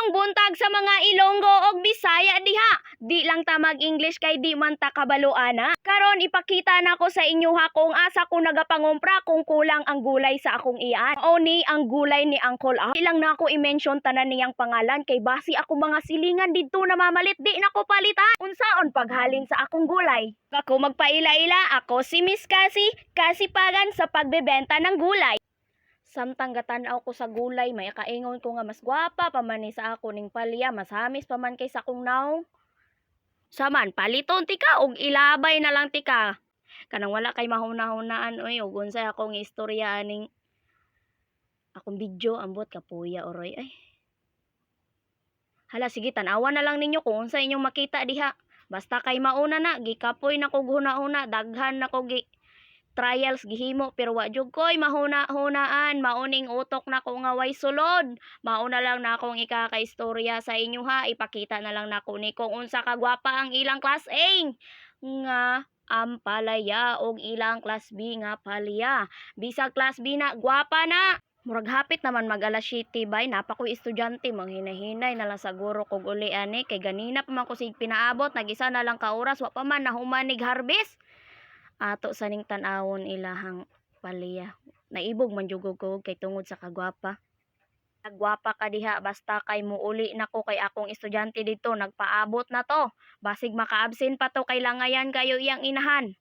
Mayong buntag sa mga Ilonggo og Bisaya diha. Di lang ta mag-English kay di man ta kabaluana. Karon ipakita nako sa inyo ha kung asa ko nagapangumpra kung kulang ang gulay sa akong iyaan. O ni ang gulay ni Uncle A. Di lang nako i-mention tanan niyang pangalan kay basi ako mga silingan didto na mamalit di nako palitan. Unsaon paghalin sa akong gulay? Ako magpaila-ila, ako si Miss Cassie, kasipagan sa pagbebenta ng gulay. Samtang gatanaw ko sa gulay, may kaingon ko nga mas gwapa pa man ni sa ako ning palya, mas hamis pa man kay sa akong naong. Saman, paliton tika og ilabay na lang tika. Kanang wala kay mahuna-hunaan oy ug unsay akong istorya aning akong video ambot kapuya oroy ay. Hala sige tan-awan na lang ninyo kung unsa inyong makita diha. Basta kay mauna na gikapoy na kog huna-huna, daghan na kog trials gihimo pero wa jud koy mahuna-hunaan, mauning utok na ko nga way sulod. Mauna lang na akong ikakaistorya sa inyo ha, ipakita na lang nako ni kung unsa ka gwapa ang ilang class A nga ampalaya og ilang class B nga palya. Bisag class B na gwapa na. Murag hapit naman mag alas 7 bay, napa ko'y estudyante, manghinay-hinay na lang sa guro kog uli ani kay ganina pa man ko sig pinaabot, nag-isa na lang ka oras wa pa man nahumanig harvest. Ato sa ning tan-awon ilahang palya. Naibog man jugog ko kay tungod sa kagwapa. Nagwapa ka diha basta kay muuli nako kay akong estudyante dito nagpaabot na to. Basig maka-absent pa to kay langayan kayo iyang inahan.